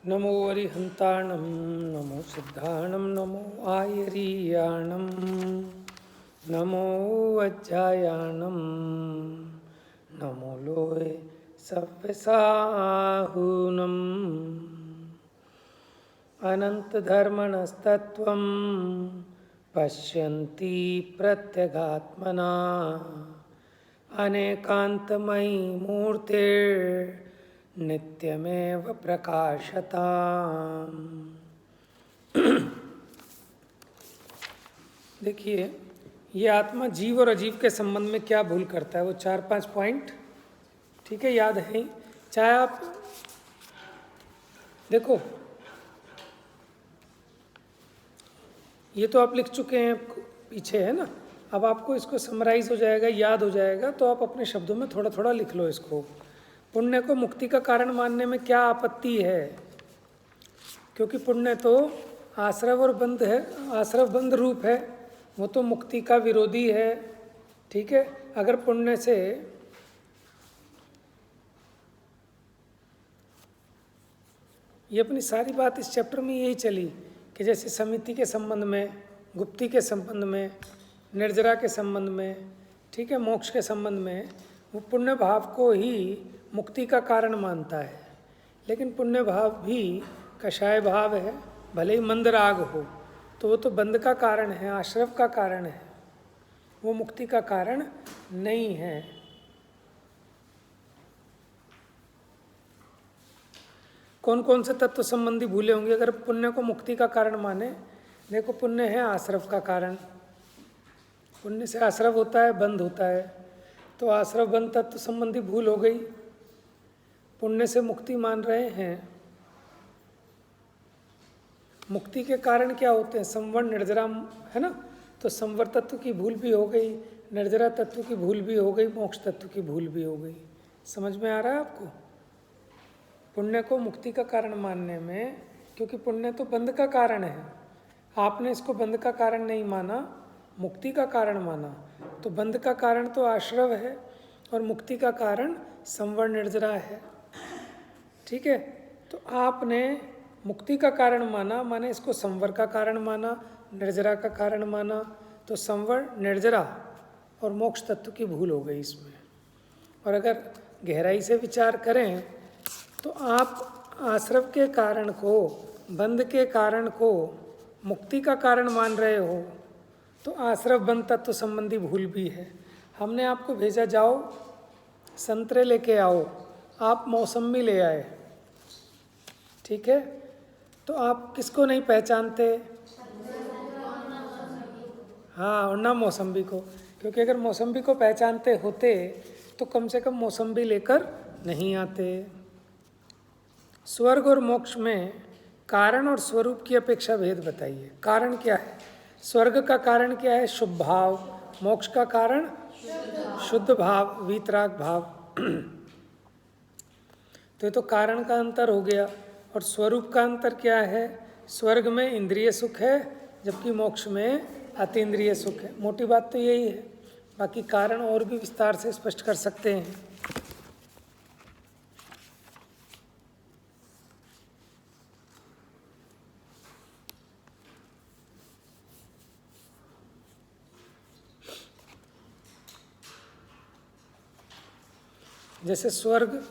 नमो अरिहंताणं नमो सिद्धाणं नमो आयरीयाणं नमो वज्जायाणं नमो लोये सव्यसाहूनम् अनन्तधर्मणस्तत्त्वं पश्यन्ति प्रत्यगात्मना अनेकान्तमयी मूर्तिर्नित्यमेव प्रकाशताम्। देखिए, ये आत्मा जीव और अजीव के संबंध में क्या भूल करता है, वो 4-5 पॉइंट, ठीक है, याद है। चाहे आप देखो, ये तो आप लिख चुके हैं पीछे, है ना। अब आपको इसको समराइज हो जाएगा, याद हो जाएगा, तो आप अपने शब्दों में थोड़ा थोड़ा लिख लो इसको। पुण्य को मुक्ति का कारण मानने में क्या आपत्ति है? क्योंकि पुण्य तो आश्रव और बंध है, आश्रव बंध रूप है, वो तो मुक्ति का विरोधी है, ठीक है। अगर पुण्य से ये अपनी सारी बात इस चैप्टर में यही चली कि जैसे समिति के संबंध में, गुप्ती के संबंध में, निर्जरा के संबंध में, ठीक है, मोक्ष के संबंध में, वो पुण्य भाव को ही मुक्ति का कारण मानता है। लेकिन पुण्य भाव भी कषाय भाव है, भले ही मंद राग हो, तो वो तो बंध का कारण है, आश्रव का कारण है, वो मुक्ति का कारण नहीं है। कौन कौन से तत्व संबंधी भूले होंगे अगर पुण्य को मुक्ति का कारण माने? देखो, पुण्य है आश्रव का कारण, पुण्य से आश्रव होता है, बंध होता है, तो आश्रव बंध तत्व संबंधी भूल हो गई। पुण्य से मुक्ति मान रहे हैं, मुक्ति के कारण क्या होते हैं? संवर निर्जरा, है ना। तो संवर तत्व की भूल भी हो गई, निर्जरा तत्व की भूल भी हो गई, मोक्ष तत्व की भूल भी हो गई। समझ में आ रहा है आपको? पुण्य को मुक्ति का कारण मानने में, क्योंकि पुण्य तो बंध का कारण है, आपने इसको बंध का कारण नहीं माना, मुक्ति का कारण माना। तो बंध का कारण तो आश्रव है और मुक्ति का कारण संवर निर्जरा है, ठीक है। तो आपने मुक्ति का कारण माना, माने इसको संवर का कारण माना, निर्जरा का कारण माना, तो संवर निर्जरा और मोक्ष तत्व की भूल हो गई इसमें। और अगर गहराई से विचार करें तो आप आश्रव के कारण को, बंध के कारण को मुक्ति का कारण मान रहे हो, तो आश्रव बंध तत्व संबंधी भूल भी है। हमने आपको भेजा, जाओ संतरे लेके आओ, आप मौसम्बी ले आए, ठीक है। तो आप किसको नहीं पहचानते? हाँ, और ना मौसम्बी को, क्योंकि अगर मौसम्बी को पहचानते होते तो कम से कम मौसम्बी लेकर नहीं आते। स्वर्ग और मोक्ष में कारण और स्वरूप की अपेक्षा भेद बताइए। कारण क्या है? स्वर्ग का कारण क्या है? शुभ भाव। मोक्ष का कारण शुद्ध भाव, वीतराग भाव। तो ये तो कारण का अंतर हो गया। और स्वरूप का अंतर क्या है? स्वर्ग में इंद्रिय सुख है, जबकि मोक्ष में अतीन्द्रिय सुख है। मोटी बात तो यही है, बाकी कारण और भी विस्तार से स्पष्ट कर सकते हैं। जैसे स्वर्ग,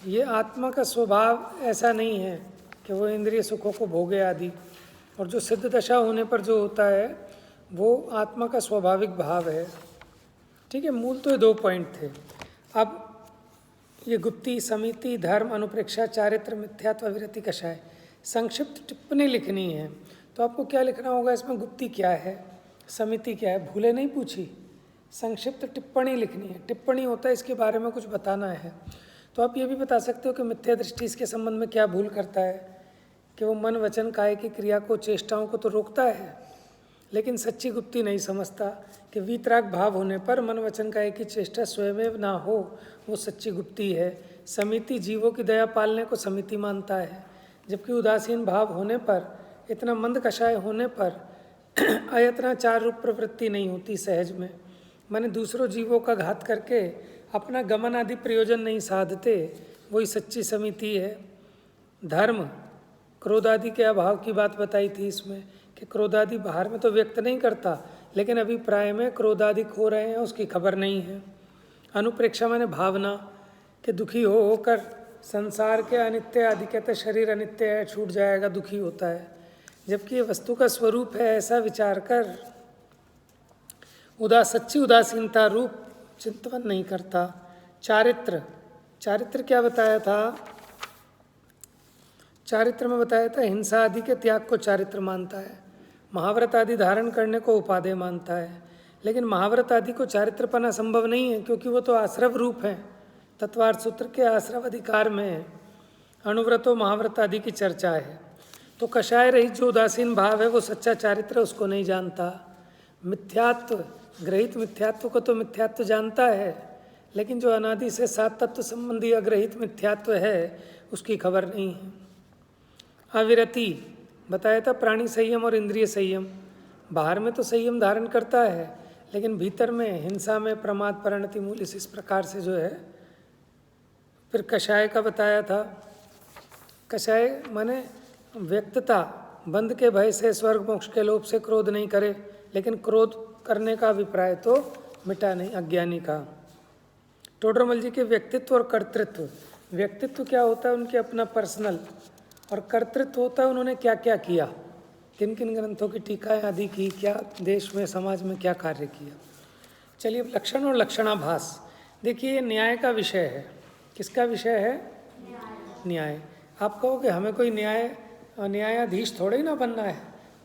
ये आत्मा का स्वभाव ऐसा नहीं है कि वो इंद्रिय सुखों को भोगे आदि, और जो सिद्ध दशा होने पर जो होता है वो आत्मा का स्वाभाविक भाव है, ठीक है। मूल तो ये 2 पॉइंट थे। अब ये गुप्ती, समिति, धर्म, अनुप्रेक्षा, चारित्र, मिथ्यात्व, विरति, कषाय, संक्षिप्त टिप्पणी लिखनी है। तो आपको क्या लिखना होगा इसमें? गुप्ती क्या है, समिति क्या है, भूले नहीं पूछी, संक्षिप्त टिप्पणी लिखनी है। टिप्पणी होता है इसके बारे में कुछ बताना है। तो आप ये भी बता सकते हो कि मिथ्या दृष्टि इसके संबंध में क्या भूल करता है, कि वो मन, वचन, काय की क्रिया को, चेष्टाओं को तो रोकता है, लेकिन सच्ची गुप्ती नहीं समझता कि वीतराग भाव होने पर मन, वचन, काय की चेष्टा स्वयं ना हो, वो सच्ची गुप्ती है। समिति जीवों की दया पालने को समिति मानता है, जबकि उदासीन भाव होने पर, इतना मंद कषाय होने पर अयत्नाचार रूप प्रवृत्ति नहीं होती सहज में, माने दूसरों जीवों का घात करके अपना गमन आदि प्रयोजन नहीं साधते, वही सच्ची समिति है। धर्म, क्रोध आदि के अभाव की बात बताई थी इसमें कि क्रोध आदि बाहर में तो व्यक्त नहीं करता, लेकिन अभिप्राय में क्रोध आदि खो रहे हैं उसकी खबर नहीं है। अनुप्रेक्षा माने भावना कि दुखी होकर संसार के अनित्य आदि कहते शरीर अनित्य है, छूट जाएगा, दुखी होता है, जबकि ये वस्तु का स्वरूप है ऐसा विचार कर सच्ची उदासीनता रूप चिंतन नहीं करता। चारित्र क्या बताया था? चारित्र में बताया था हिंसा आदि के त्याग को चारित्र मानता है, महाव्रत आदि धारण करने को उपादेय मानता है, लेकिन महाव्रत आदि को चारित्र पाना संभव नहीं है क्योंकि वो तो आश्रव रूप है, तत्वार्थ सूत्र के आश्रव अधिकार में है। अनुव्रतो महाव्रत आदि की चर्चा है। तो कषाय रहित जो उदासीन भाव है वो सच्चा चारित्र उसको नहीं जानता। मिथ्यात्व ग्रहित मिथ्यात्व को तो मिथ्यात्व जानता है, लेकिन जो अनादि से सात तत्व संबंधी अग्रहित मिथ्यात्व है उसकी खबर नहीं है। अविरति बताया था प्राणी संयम और इंद्रिय संयम, बाहर में तो संयम धारण करता है लेकिन भीतर में हिंसा में प्रमाद परिणति मूल इस प्रकार से जो है। फिर कषाय का बताया था, कषाय माने व्यक्तता, बंध के भय से स्वर्ग मोक्ष के लोभ से क्रोध नहीं करे, लेकिन क्रोध करने का अभिप्राय तो मिटा नहीं अज्ञानी का। टोडरमल जी के व्यक्तित्व और कर्तृत्व, व्यक्तित्व क्या होता है उनके अपना पर्सनल, और कर्तृत्व होता है उन्होंने क्या क्या किया, किन किन ग्रंथों की टीकाएं आदि की, क्या देश में समाज में क्या कार्य किया। चलिए अब लक्षण और लक्षणाभास देखिए, ये न्याय का विषय है। किसका विषय है? न्याय। आप कहोगे हमें कोई न्यायाधीश थोड़े ही ना बनना है,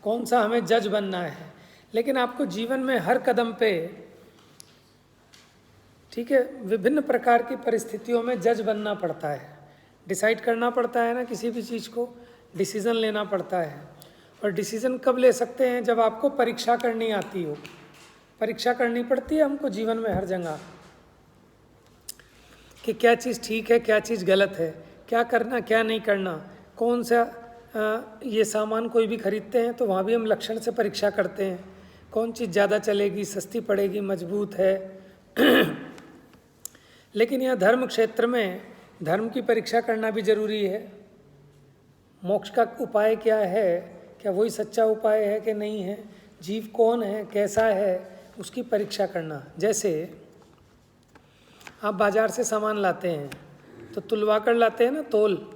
कौन सा हमें जज बनना है, लेकिन आपको जीवन में हर कदम पे, ठीक है, विभिन्न प्रकार की परिस्थितियों में जज बनना पड़ता है, डिसाइड करना पड़ता है ना, किसी भी चीज़ को डिसीज़न लेना पड़ता है। और डिसीज़न कब ले सकते हैं? जब आपको परीक्षा करनी आती हो। परीक्षा करनी पड़ती है हमको जीवन में हर जगह कि क्या चीज़ ठीक है, क्या चीज़ गलत है, क्या करना क्या नहीं करना। कौन सा ये सामान कोई भी खरीदते हैं तो वहाँ भी हम लक्षण से परीक्षा करते हैं, कौन चीज़ ज़्यादा चलेगी, सस्ती पड़ेगी, मजबूत है। लेकिन यह धर्म क्षेत्र में धर्म की परीक्षा करना भी जरूरी है। मोक्ष का उपाय क्या है, क्या वही सच्चा उपाय है कि नहीं है, जीव कौन है, कैसा है, उसकी परीक्षा करना। जैसे आप बाज़ार से सामान लाते हैं तो तुलवा कर लाते हैं ना, तोल,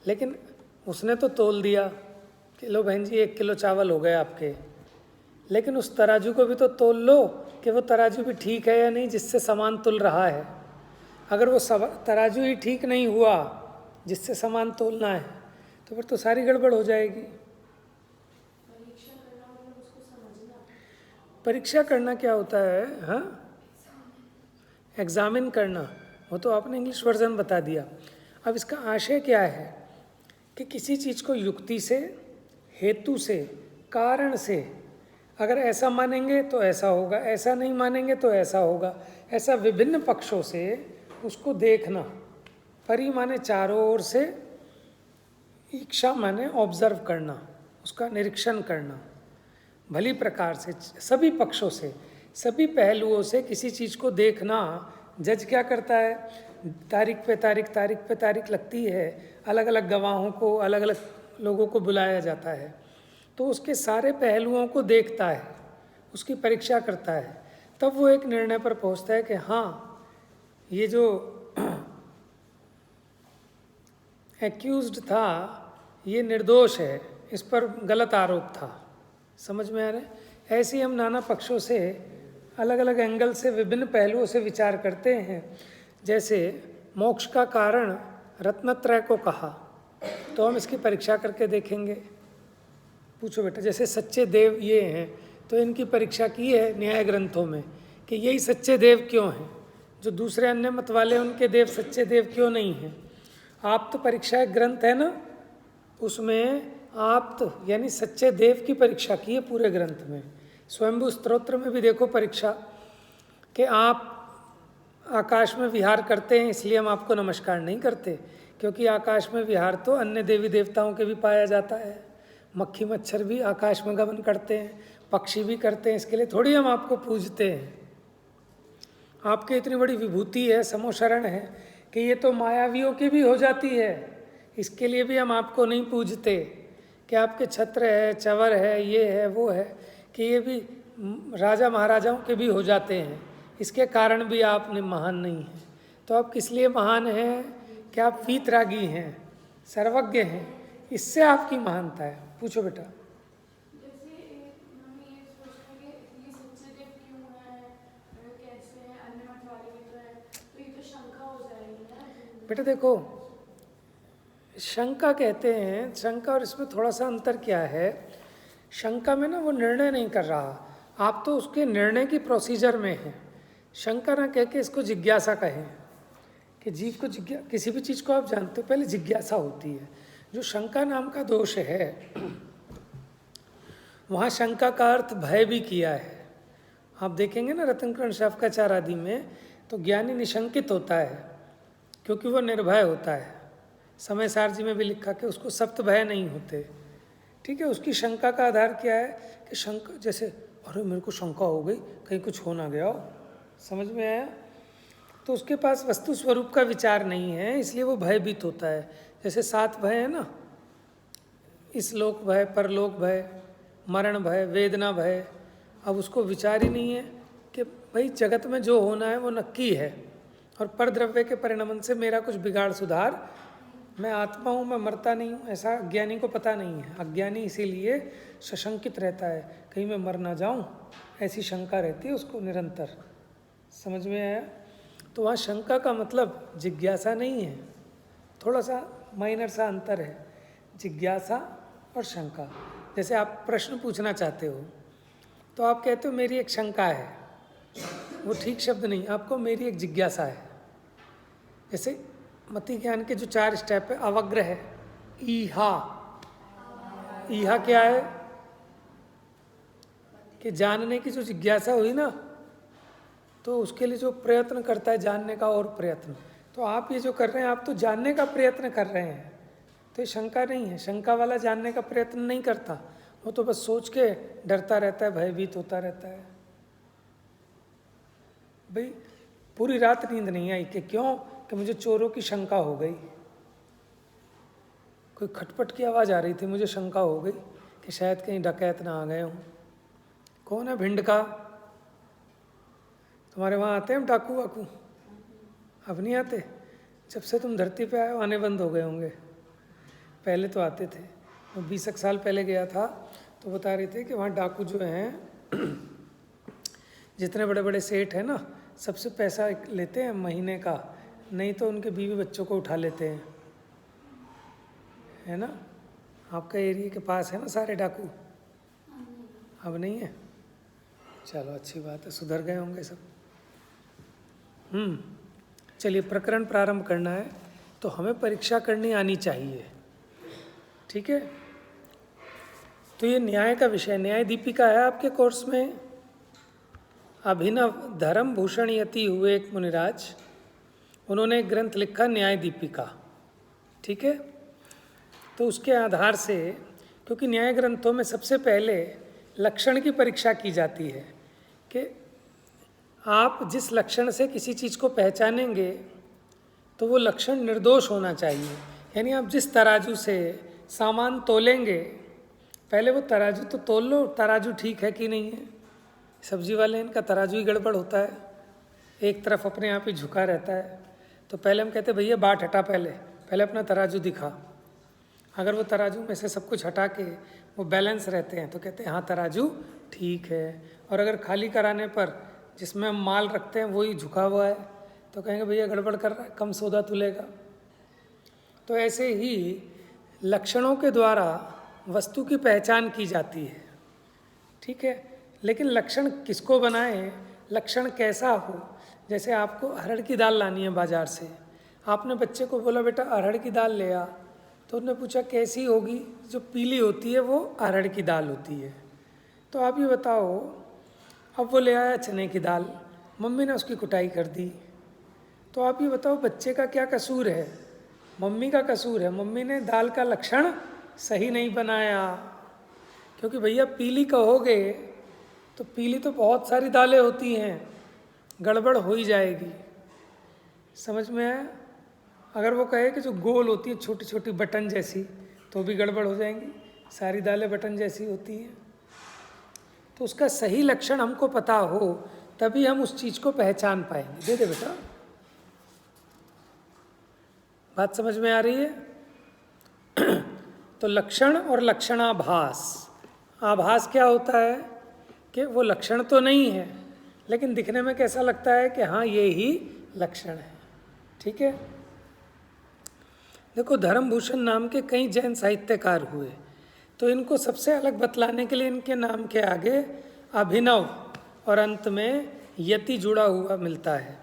लेकिन उसने तो तोल दिया कि लो बहन जी 1 किलो चावल हो गए आपके, लेकिन उस तराजू को भी तो तोल लो कि वो तराजू भी ठीक है या नहीं जिससे सामान तुल रहा है। अगर वो तराजू ही ठीक नहीं हुआ जिससे सामान तोलना है तो फिर तो सारी गड़बड़ हो जाएगी। परीक्षा करना क्या होता है? हाँ, एग्जामिन करना, वो तो आपने इंग्लिश वर्जन बता दिया। अब इसका आशय क्या है कि किसी चीज़ को युक्ति से, हेतु से, कारण से, अगर ऐसा मानेंगे तो ऐसा होगा, ऐसा नहीं मानेंगे तो ऐसा होगा, ऐसा विभिन्न पक्षों से उसको देखना। परि माने चारों ओर से, इच्छा माने ऑब्जर्व करना, उसका निरीक्षण करना, भली प्रकार से सभी पक्षों से, सभी पहलुओं से किसी चीज़ को देखना। जज क्या करता है? तारीख पे तारीख लगती है, अलग अलग गवाहों को, अलग अलग लोगों को बुलाया जाता है, तो उसके सारे पहलुओं को देखता है, उसकी परीक्षा करता है, तब वो एक निर्णय पर पहुंचता है कि हाँ ये जो एक्यूज्ड था ये निर्दोष है, इस पर गलत आरोप था। समझ में आ रहा है? ऐसे ही हम नाना पक्षों से, अलग अलग एंगल से, विभिन्न पहलुओं से विचार करते हैं। जैसे मोक्ष का कारण रत्नत्रय को कहा तो हम इसकी परीक्षा करके देखेंगे। पूछो बेटा, जैसे सच्चे देव ये हैं तो इनकी परीक्षा की है न्याय ग्रंथों में कि यही सच्चे देव क्यों हैं, जो दूसरे अन्य मत वाले उनके देव सच्चे देव क्यों नहीं हैं। आप तो परीक्षा एक ग्रंथ है ना, उसमें आप तो यानी सच्चे देव की परीक्षा की है पूरे ग्रंथ में। स्वयंभू स्तोत्र में भी देखो परीक्षा कि आप आकाश में विहार करते हैं इसलिए हम आपको नमस्कार नहीं करते, क्योंकि आकाश में विहार तो अन्य देवी देवताओं के भी पाया जाता है। मक्खी मच्छर भी आकाश में गमन करते हैं, पक्षी भी करते हैं, इसके लिए थोड़ी हम आपको पूजते हैं। आपकी इतनी बड़ी विभूति है, समोशरण है कि ये तो मायावियों की भी हो जाती है, इसके लिए भी हम आपको नहीं पूजते कि आपके छत्र है, चवर है, ये है, वो है, कि ये भी राजा महाराजाओं के भी हो जाते हैं, इसके कारण भी आप महान नहीं हैं। तो आप किस लिए महान हैं कि आप वीतरागी हैं, सर्वज्ञ हैं, इससे आपकी महानता है। पूछो बेटा। बेटा देखो, शंका कहते हैं, शंका और इसमें थोड़ा सा अंतर क्या है। शंका में ना वो निर्णय नहीं कर रहा, आप तो उसके निर्णय की प्रोसीजर में हैं। शंका ना कह के इसको जिज्ञासा कहें कि जीव को किसी भी चीज़ को आप जानते हो पहले जिज्ञासा होती है। जो शंका नाम का दोष है, वहाँ शंका का अर्थ भय भी किया है। आप देखेंगे ना रत्नकर्ण शवकाचार आदि में, तो ज्ञानी निशंकित होता है क्योंकि वो निर्भय होता है। समय सार जी में भी लिखा कि उसको सप्त भय नहीं होते। ठीक है, उसकी शंका का आधार क्या है कि शंका, जैसे अरे मेरे को शंका हो गई कहीं कुछ हो ना गया हो, समझ में आया? तो उसके पास वस्तु स्वरूप का विचार नहीं है, इसलिए वो भयभीत होता है। जैसे 7 भय है ना, इस लोक भय, परलोक भय, मरण भय, वेदना भय। अब उसको विचार ही नहीं है कि भाई जगत में जो होना है वो नक्की है, और परद्रव्य के परिणमन से मेरा कुछ बिगाड़ सुधार, मैं आत्मा हूँ, मैं मरता नहीं हूँ, ऐसा अज्ञानी को पता नहीं है। अज्ञानी इसीलिए सशंकित रहता है, कहीं मैं मर ना जाऊँ, ऐसी शंका रहती है उसको निरंतर। समझ में आया? तो वहाँ शंका का मतलब जिज्ञासा नहीं है, थोड़ा सा माइनर सा अंतर है जिज्ञासा और शंका। जैसे आप प्रश्न पूछना चाहते हो तो आप कहते हो मेरी एक शंका है, वो ठीक शब्द नहीं, आपको मेरी एक जिज्ञासा है। जैसे मति ज्ञान के जो 4 स्टेप है, अवग्रह है, ईहा। ईहा क्या है कि जानने की जो जिज्ञासा हुई ना, तो उसके लिए जो प्रयत्न करता है जानने का और प्रयत्न। तो आप ये जो कर रहे हैं, आप तो जानने का प्रयत्न कर रहे हैं, तो ये शंका नहीं है। शंका वाला जानने का प्रयत्न नहीं करता, वो तो बस सोच के डरता रहता है, भयभीत होता रहता है। भाई पूरी रात नींद नहीं आई कि क्यों, कि मुझे चोरों की शंका हो गई, कोई खटपट की आवाज़ आ रही थी, मुझे शंका हो गई कि शायद कहीं डकैत ना आ गए हों। कौन है भिंड का? तुम्हारे वहाँ आते हैं डाकू वाकू? अब नहीं आते, जब से तुम धरती पे आए हो आने बंद हो गए होंगे। पहले तो आते थे। वो 20 साल पहले गया था तो बता रहे थे कि वहाँ डाकू जो हैं जितने बड़े बड़े सेठ हैं ना, सबसे पैसा लेते हैं महीने का, नहीं तो उनके बीवी बच्चों को उठा लेते हैं, है ना? आपका एरिया के पास है ना सारे डाकू? अब नहीं है? चलो अच्छी बात है, सुधर गए होंगे सब। चलिए प्रकरण प्रारंभ करना है, तो हमें परीक्षा करनी आनी चाहिए। ठीक है, तो ये न्याय का विषय, न्याय दीपिका है आपके कोर्स में। अभिनव धर्म भूषण यति हुए एक मुनिराज, उन्होंने एक ग्रंथ लिखा न्याय दीपिका। ठीक है, तो उसके आधार से, क्योंकि न्याय ग्रंथों में सबसे पहले लक्षण की परीक्षा की जाती है कि आप जिस लक्षण से किसी चीज़ को पहचानेंगे तो वो लक्षण निर्दोष होना चाहिए। यानी आप जिस तराजू से सामान तोलेंगे, पहले वो तराजू तो तोल लो, तराजू ठीक है कि नहीं है। सब्जी वाले इनका तराजू ही गड़बड़ होता है, एक तरफ अपने आप ही झुका रहता है। तो पहले हम कहते भैया बाट हटा, पहले अपना तराजू दिखा। अगर वो तराजू में से सब कुछ हटा के वो बैलेंस रहते हैं तो कहते हैं हाँ तराजू ठीक है। और अगर खाली कराने पर जिसमें हम माल रखते हैं वही झुका हुआ है तो कहेंगे भैया गड़बड़ कर रहा है, कम सौदा तुलेगा। तो ऐसे ही लक्षणों के द्वारा वस्तु की पहचान की जाती है। ठीक है, लेकिन लक्षण किसको बनाएं, लक्षण कैसा हो। जैसे आपको अरहर की दाल लानी है बाज़ार से, आपने बच्चे को बोला बेटा अरहर की दाल ले आ, तो उसने पूछा कैसी होगी? जो पीली होती है वो अरहर की दाल होती है। तो आप ये बताओ, अब वो ले आया चने की दाल, मम्मी ने उसकी कुटाई कर दी, तो आप ये बताओ बच्चे का क्या कसूर है? मम्मी का कसूर है, मम्मी ने दाल का लक्षण सही नहीं बनाया। क्योंकि भैया पीली कहोगे तो पीली तो बहुत सारी दालें होती हैं, गड़बड़ हो ही जाएगी। समझ में आया? अगर वो कहे कि जो गोल होती है छोटी छोटी बटन जैसी, तो भी गड़बड़ हो जाएंगी। सारी दालें बटन जैसी होती हैं। तो उसका सही लक्षण हमको पता हो तभी हम उस चीज़ को पहचान पाएंगे। दे दे बेटा, बात समझ में आ रही है? तो लक्षण और लक्षणाभास। आभास क्या होता है कि वो लक्षण तो नहीं है, लेकिन दिखने में कैसा लगता है कि हाँ ये ही लक्षण है। ठीक है। देखो, धर्मभूषण नाम के कई जैन साहित्यकार हुए, तो इनको सबसे अलग बतलाने के लिए इनके नाम के आगे अभिनव और अंत में यति जुड़ा हुआ मिलता है।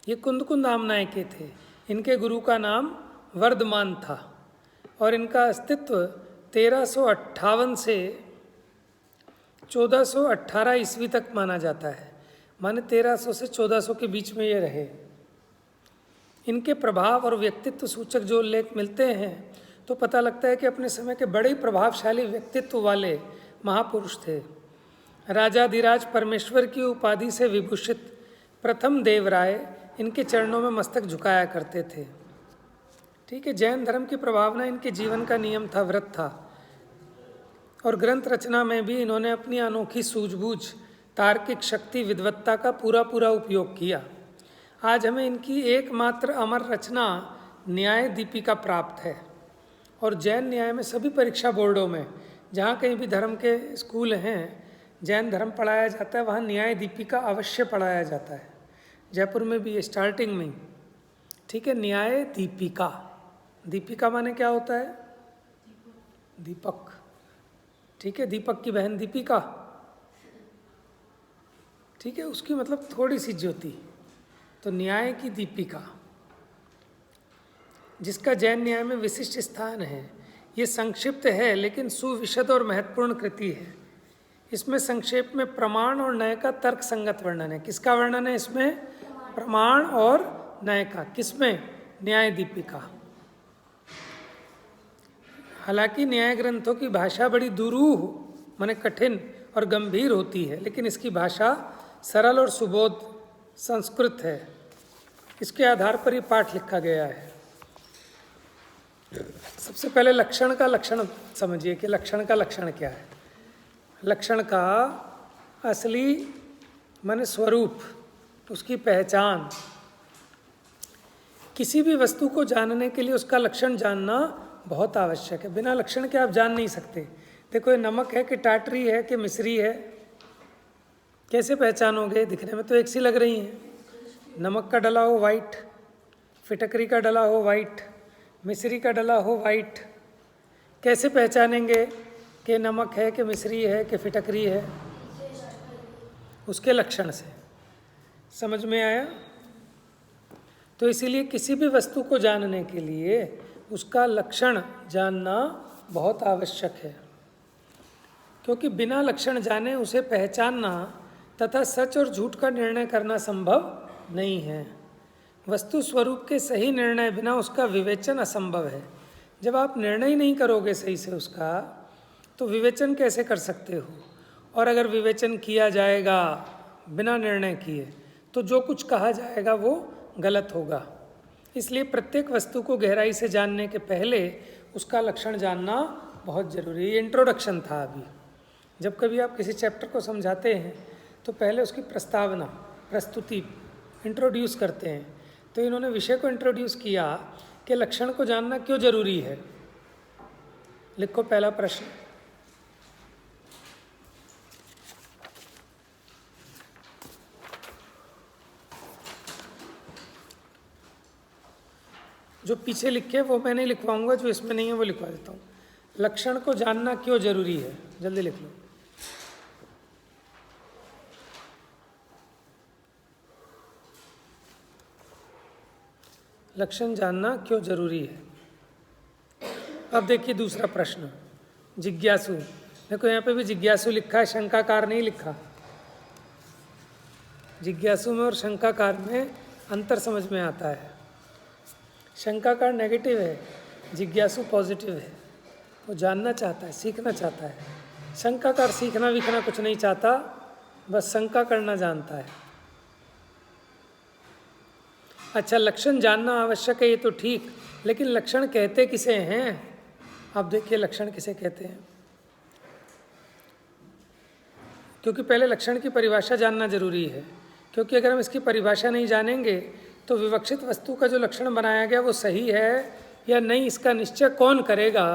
ये कुंद आमनाय के थे। इनके गुरु का नाम वर्धमान था और इनका अस्तित्व 1358 से 1418 ईस्वी तक माना जाता है। माने 1300 से 1400 के बीच में ये रहे। इनके प्रभाव और व्यक्तित्व सूचक जो उल्लेख मिलते हैं तो पता लगता है कि अपने समय के बड़े प्रभावशाली व्यक्तित्व वाले महापुरुष थे। राजाधिराज परमेश्वर की उपाधि से विभूषित प्रथम देवराय इनके चरणों में मस्तक झुकाया करते थे। ठीक है। जैन धर्म की प्रभावना इनके जीवन का नियम था, व्रत था। और ग्रंथ रचना में भी इन्होंने अपनी अनोखी सूझबूझ, तार्किक शक्ति, विद्वत्ता का पूरा उपयोग किया। आज हमें इनकी एकमात्र अमर रचना न्याय दीपिका प्राप्त है। और जैन न्याय में सभी परीक्षा बोर्डों में जहाँ कहीं भी धर्म के स्कूल हैं, जैन धर्म पढ़ाया जाता है, वहाँ न्याय दीपिका अवश्य पढ़ाया जाता है। जयपुर में भी स्टार्टिंग में। ठीक है। न्याय दीपिका, दीपिका माने क्या होता है? दीपक। ठीक है। दीपक की बहन दीपिका। ठीक है। उसकी मतलब थोड़ी सी ज्योति। तो न्याय की दीपिका, जिसका जैन न्याय में विशिष्ट स्थान है। ये संक्षिप्त है लेकिन सुविशद और महत्वपूर्ण कृति है। इसमें संक्षेप में प्रमाण और न्याय का तर्क संगत वर्णन है। किसका वर्णन है इसमें? प्रमाण और न्याय का। किसमें? न्याय दीपिका। हालांकि न्याय ग्रंथों की भाषा बड़ी दुरूह, माने कठिन और गंभीर होती है, लेकिन इसकी भाषा सरल और सुबोध संस्कृत है। इसके आधार पर ही पाठ लिखा गया है। सबसे पहले लक्षण का लक्षण समझिए कि लक्षण का लक्षण क्या है। लक्षण का असली माने स्वरूप, उसकी पहचान। किसी भी वस्तु को जानने के लिए उसका लक्षण जानना बहुत आवश्यक है। बिना लक्षण के आप जान नहीं सकते। देखो, ये नमक है कि टाटरी है कि मिश्री है, कैसे पहचानोगे? दिखने में तो एक सी लग रही हैं। नमक का डला हो वाइट, फिटकरी का डला हो वाइट, मिश्री का डला हो वाइट, कैसे पहचानेंगे कि नमक है कि मिश्री है कि फिटकरी है? उसके लक्षण से। समझ में आया? तो इसीलिए किसी भी वस्तु को जानने के लिए उसका लक्षण जानना बहुत आवश्यक है, क्योंकि बिना लक्षण जाने उसे पहचानना तथा सच और झूठ का निर्णय करना संभव नहीं है। वस्तु स्वरूप के सही निर्णय बिना उसका विवेचन असंभव है। जब आप निर्णय ही नहीं करोगे सही से उसका, तो विवेचन कैसे कर सकते हो? और अगर विवेचन किया जाएगा बिना निर्णय किए, तो जो कुछ कहा जाएगा वो गलत होगा। इसलिए प्रत्येक वस्तु को गहराई से जानने के पहले उसका लक्षण जानना बहुत ज़रूरी है। ये इंट्रोडक्शन था। अभी जब कभी आप किसी चैप्टर को समझाते हैं तो पहले उसकी प्रस्तावना, प्रस्तुति, इंट्रोड्यूस करते हैं। तो इन्होंने विषय को इंट्रोड्यूस किया कि लक्षण को जानना क्यों जरूरी है। लिखो पहला प्रश्न। जो पीछे लिखे वो मैं नहीं लिखवाऊंगा, जो इसमें नहीं है वो लिखवा देता हूँ। लक्षण को जानना क्यों जरूरी है, जल्दी लिख लो। लक्षण जानना क्यों जरूरी है। अब देखिए दूसरा प्रश्न, जिज्ञासु। देखो यहाँ पे भी जिज्ञासु लिखा है, शंकाकार नहीं लिखा। जिज्ञासु में और शंकाकार में अंतर समझ में आता है। शंकाकार नेगेटिव है, जिज्ञासु पॉजिटिव है। वो जानना चाहता है, सीखना चाहता है। शंकाकार सीखना विखना कुछ नहीं चाहता, बस शंका करना जानता है। अच्छा, लक्षण जानना आवश्यक है, ये तो ठीक, लेकिन लक्षण कहते किसे हैं? आप देखिए लक्षण किसे कहते हैं, क्योंकि पहले लक्षण की परिभाषा जानना जरूरी है, क्योंकि अगर हम इसकी परिभाषा नहीं जानेंगे तो विवक्षित वस्तु का जो लक्षण बनाया गया वो सही है या नहीं, इसका निश्चय कौन करेगा।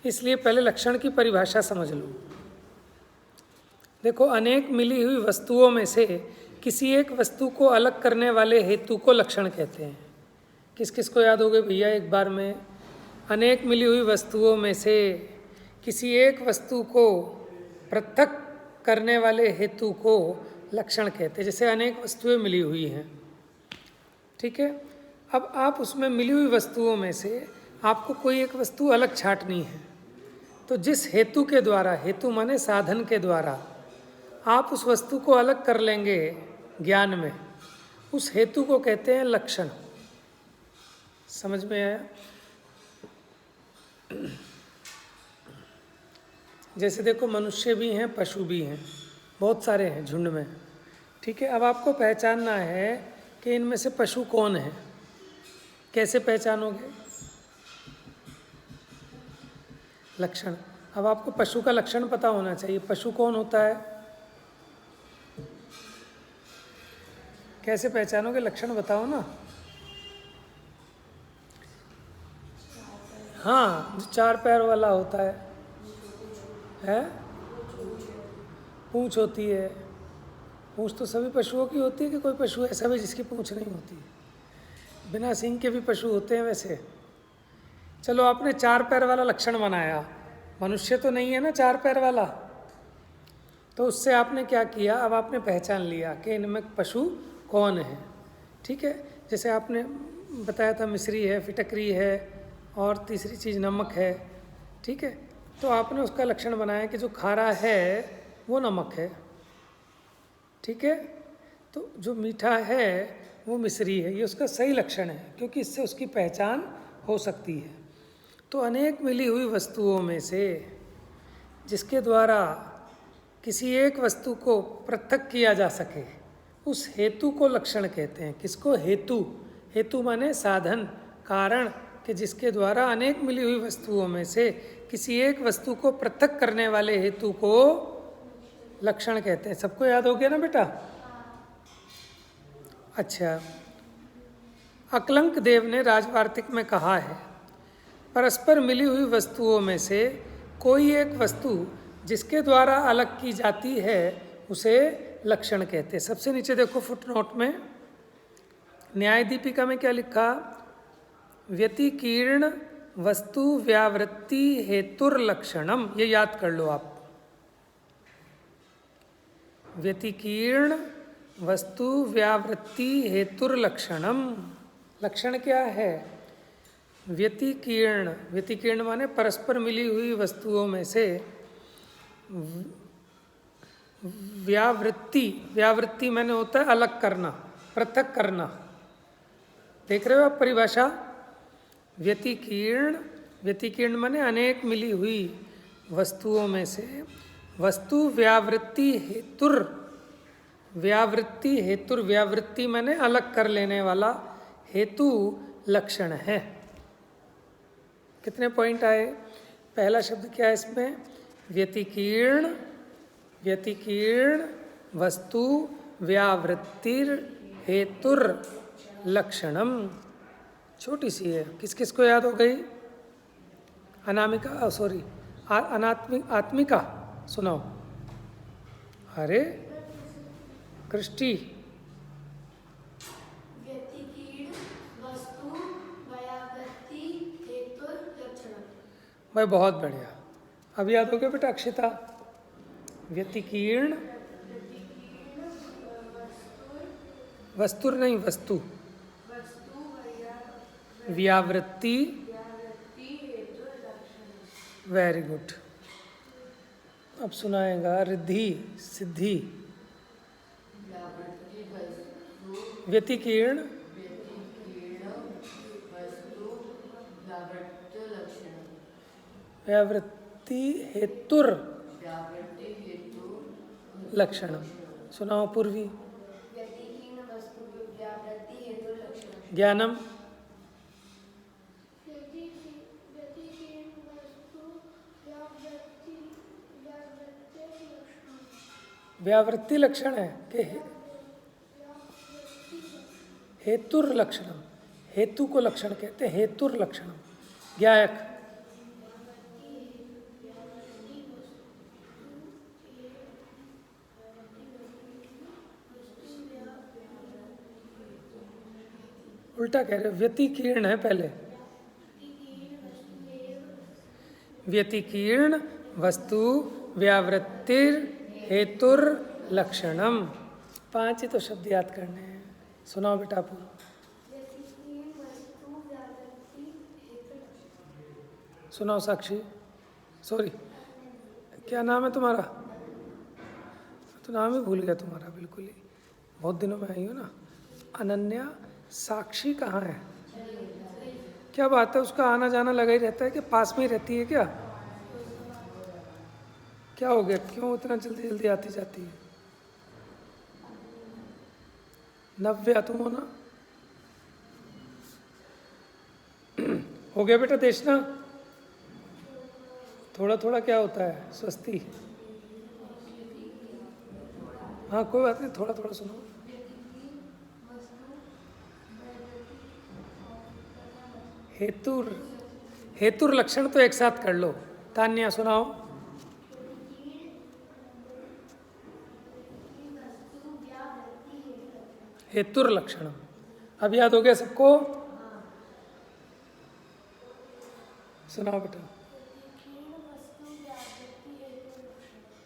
इसलिए पहले लक्षण की परिभाषा समझ लो। देखो, अनेक मिली हुई वस्तुओं में से किसी एक वस्तु को अलग करने वाले हेतु को लक्षण कहते हैं। किस किस को याद हो गए भैया एक बार में? अनेक मिली हुई वस्तुओं में से किसी एक वस्तु को पृथक करने वाले हेतु को लक्षण कहते हैं। जैसे अनेक वस्तुएं मिली हुई हैं, ठीक है। अब आप उसमें मिली हुई वस्तुओं में से आपको कोई एक वस्तु अलग छांटनी है, तो जिस हेतु के द्वारा, हेतु माने साधन के द्वारा, आप उस वस्तु को अलग कर लेंगे ज्ञान में, उस हेतु को कहते हैं लक्षण। समझ में आया? जैसे देखो, मनुष्य भी हैं, पशु भी हैं, बहुत सारे हैं झुंड में, ठीक है। अब आपको पहचानना है कि इनमें से पशु कौन है। कैसे पहचानोगे? लक्षण। अब आपको पशु का लक्षण पता होना चाहिए। पशु कौन होता है? कैसे पहचानोगे? लक्षण बताओ ना। हाँ, जो 4 पैर वाला होता है? पूंछ होती है। पूंछ तो सभी पशुओं की होती है कि कोई पशु ऐसा भी जिसकी पूंछ नहीं होती? बिना सींग के भी पशु होते हैं वैसे। चलो, आपने 4 पैर वाला लक्षण बनाया, मनुष्य तो नहीं है ना 4 पैर वाला, तो उससे आपने क्या किया? अब आपने पहचान लिया कि इनमें पशु कौन है, ठीक है। जैसे आपने बताया था मिस्री है, फिटकरी है, और तीसरी चीज़ नमक है, ठीक है। तो आपने उसका लक्षण बनाया कि जो खारा है वो नमक है, ठीक है। तो जो मीठा है वो मिस्री है, ये उसका सही लक्षण है, क्योंकि इससे उसकी पहचान हो सकती है। तो अनेक मिली हुई वस्तुओं में से जिसके द्वारा किसी एक वस्तु को पृथक किया जा सके, उस हेतु को लक्षण कहते हैं। किसको? हेतु। हेतु माने साधन, कारण, कि जिसके द्वारा अनेक मिली हुई वस्तुओं में से किसी एक वस्तु को पृथक करने वाले हेतु को लक्षण कहते हैं। सबको याद हो गया ना बेटा? अच्छा, अकलंक देव ने राजवार्तिक में कहा है, परस्पर मिली हुई वस्तुओं में से कोई एक वस्तु जिसके द्वारा अलग की जाती है उसे लक्षण कहते हैं। सबसे नीचे देखो फुटनोट में, न्याय दीपिका में क्या लिखा? व्यतिकीर्ण वस्तु व्यावृत्ति हेतुर्लक्षणम। ये याद कर लो आप। व्यतिकीर्ण वस्तु व्यावृत्ति हेतुर्लक्षणम। लक्षण क्या है? व्यतिकीर्ण। व्यतिकीर्ण माने परस्पर मिली हुई वस्तुओं में से व्यावृत्ति। व्यावृत्ति माने होता है अलग करना, पृथक करना। देख रहे हो आप परिभाषा? व्यतिकीर्ण। व्यतिकीर्ण माने अनेक मिली हुई वस्तुओं में से वस्तु व्यावृत्ति हेतुर। व्यावृत्ति हेतुर, व्यावृत्ति माने अलग कर लेने वाला, हेतु लक्षण है। कितने पॉइंट आए? पहला शब्द क्या है इसमें? व्यतिकीर्ण। व्यतिकीर्ण वस्तु व्यावृत्तिर हेतुर लक्षणम। छोटी सी है, किस किस को याद हो गई? अनामिका, सॉरी, आत्मिका सुनाओ। अरे कृष्टि। भाई बहुत बढ़िया, अब याद हो गया बेटा अक्षिता? व्यतिकीर्ण वस्तुर नहीं, वस्तु व्यावृत्ति। Very good. अब सुनाएगा रिद्धि, सिद्धि। व्यतिकीर्ण व्यावृत्ति हेतुर लक्षण। सुनाओ पूर्वी। ज्ञानम व्यावृत्ति लक्षण है कि हेतुर लक्षणम, हेतु को लक्षण कहते हैं, हेतुर लक्षणम। ज्ञायक उल्टा कह रहे हो, व्यतिकीर्ण है पहले। व्यतिकीर्ण वस्तु व्यावृत्तिर हेतुर लक्षणम। 5 ही तो शब्द याद करने हैं। सुनाओ बेटा पूरा। सुनाओ साक्षी, सॉरी क्या नाम है तुम्हारा? तो नाम ही भूल गया तुम्हारा बिल्कुल ही, बहुत दिनों में आई हो ना। अनन्या। साक्षी कहाँ है? क्या बात है, उसका आना जाना लगा ही रहता है कि पास में ही रहती है क्या? क्या हो गया, क्यों इतना जल्दी जल्दी आती जाती है? नव्या तुम हो ना? हो गया बेटा देशना? थोड़ा थोड़ा क्या होता है? स्वस्ति। हाँ कोई बात नहीं, थोड़ा थोड़ा सुनो। हेतुर, हेतुर लक्षण तो एक साथ कर लो। तान्या सुनाओ। हेतुर लक्षण अब याद हो गया सबको? सुनाओ बेटा।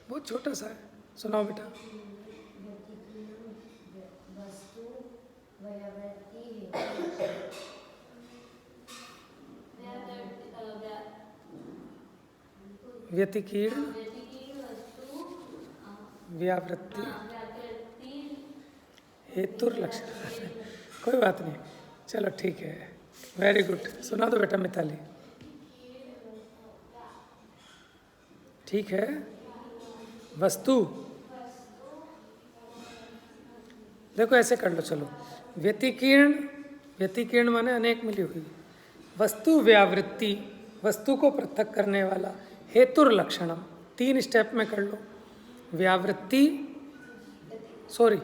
बहुत छोटा सा है, सुनाओ बेटा। व्यतिकीर्ण व्यावृत्ति हेतुर लक्षण कोई बात नहीं, चलो ठीक है, वेरी गुड। सुना दो बेटा मिताली। ठीक है। वस्तु, देखो ऐसे कर लो, चलो। व्यतिकीर्ण, व्यतिकीर्ण माने अनेक मिली हुई। वस्तु व्यावृत्ति, वस्तु को पृथक करने वाला। हेतुर लक्षणम, 3 स्टेप में कर लो। व्यावृत्ति, सॉरी,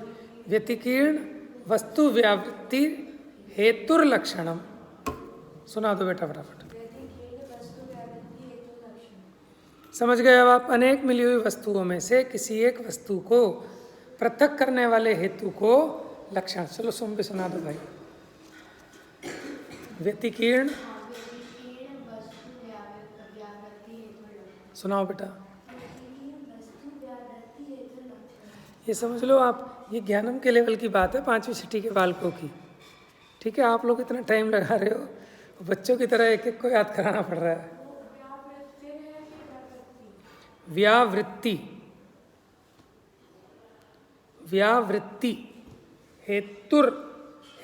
व्यतिकीर्ण वस्तु व्यावृत्ति हेतुर लक्षणम। सुना दो बेटा फटाफट। समझ गए अब आप? अनेक मिली हुई वस्तुओं में से किसी एक वस्तु को पृथक करने वाले हेतु को लक्षण। चलो सुन भी सुना दो भाई। व्यतिकीर्ण, सुनाओ बेटा। ये समझ लो आप, ये ज्ञानम के लेवल की बात है, 5वीं छठी के बालकों की। ठीक है, आप लोग इतना टाइम लगा रहे हो, बच्चों की तरह एक एक को याद कराना पड़ रहा है। व्यावृत्ति, व्यावृत्ति हेतुर,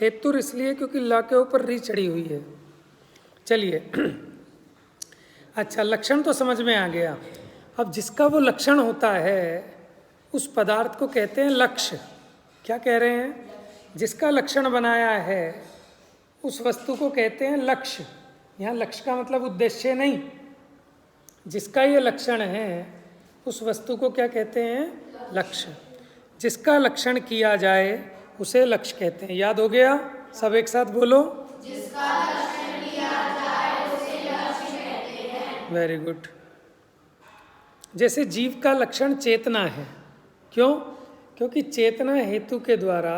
हेतुर इसलिए क्योंकि ला के ऊपर री चढ़ी हुई है। चलिए अच्छा, लक्षण तो समझ में आ गया। अब जिसका वो लक्षण होता है उस पदार्थ को कहते हैं लक्ष्य। क्या कह रहे हैं? जिसका लक्षण बनाया है उस वस्तु को कहते हैं लक्ष्य। यहाँ लक्ष्य का मतलब उद्देश्य नहीं, जिसका ये लक्षण है उस वस्तु को क्या कहते हैं? लक्ष्य। जिसका लक्षण किया जाए उसे लक्ष्य कहते हैं। याद हो गया? सब एक साथ बोलो। जिसका लक्षण किया जाए उसे लक्ष्य कहते हैं। Very good. जैसे जीव का लक्षण चेतना है। क्यों? क्योंकि चेतना हेतु के द्वारा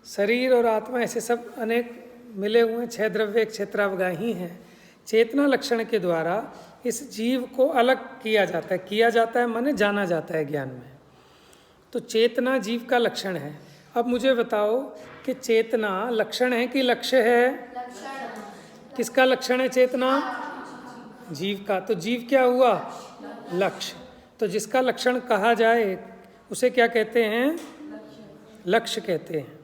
शरीर और आत्मा ऐसे सब अनेक मिले हुए 6 द्रव्य क्षेत्रावगाही हैं। चेतना लक्षण के द्वारा इस जीव को अलग किया जाता है। किया जाता है माने जाना जाता है ज्ञान में। तो चेतना जीव का लक्षण है। अब मुझे बताओ कि चेतना लक्षण है कि लक्ष्य है? लक्षण। किसका लक्षण है चेतना? जीव का। तो जीव क्या हुआ? लक्ष्य। तो जिसका लक्षण कहा जाए उसे क्या कहते हैं? लक्ष्य कहते हैं।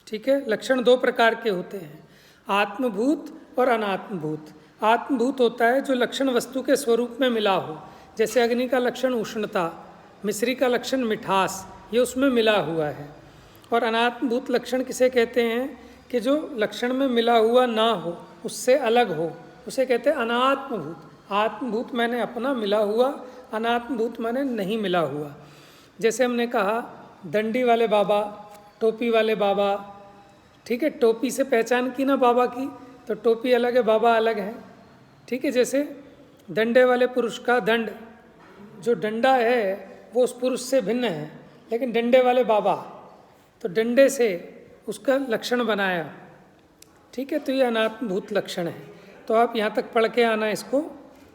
ठीक है। लक्षण 2 प्रकार के होते हैं, आत्मभूत और अनात्मभूत। आत्मभूत होता है जो लक्षण वस्तु के स्वरूप में मिला हो, जैसे अग्नि का लक्षण उष्णता, मिश्री का लक्षण मिठास, ये उसमें मिला हुआ है। और अनात्मभूत लक्षण किसे कहते हैं? कि जो लक्षण में मिला हुआ ना हो, उससे अलग हो, उसे कहते हैं अनात्मभूत। आत्मभूत मैंने अपना मिला हुआ, अनात्मभूत मैंने नहीं मिला हुआ। जैसे हमने कहा दंडी वाले बाबा, टोपी वाले बाबा, ठीक है, टोपी से पहचान की ना बाबा की, तो टोपी अलग है, बाबा अलग है, ठीक है। जैसे डंडे वाले पुरुष का दंड, जो डंडा है वो उस पुरुष से भिन्न है, लेकिन डंडे वाले बाबा, तो डंडे से उसका लक्षण बनाया, ठीक है। तो ये अनात्मभूत लक्षण है। तो आप यहाँ तक पढ़ के आना इसको।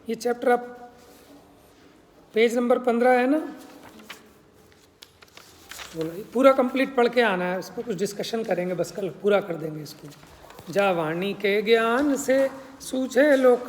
ये चैप्टर आप पेज नंबर 15 है ना, बोलो पूरा कंप्लीट पढ़ के आना है। इस पर कुछ डिस्कशन करेंगे, बस कल पूरा कर देंगे इसको। जा वाणी के ज्ञान से सूझे लोका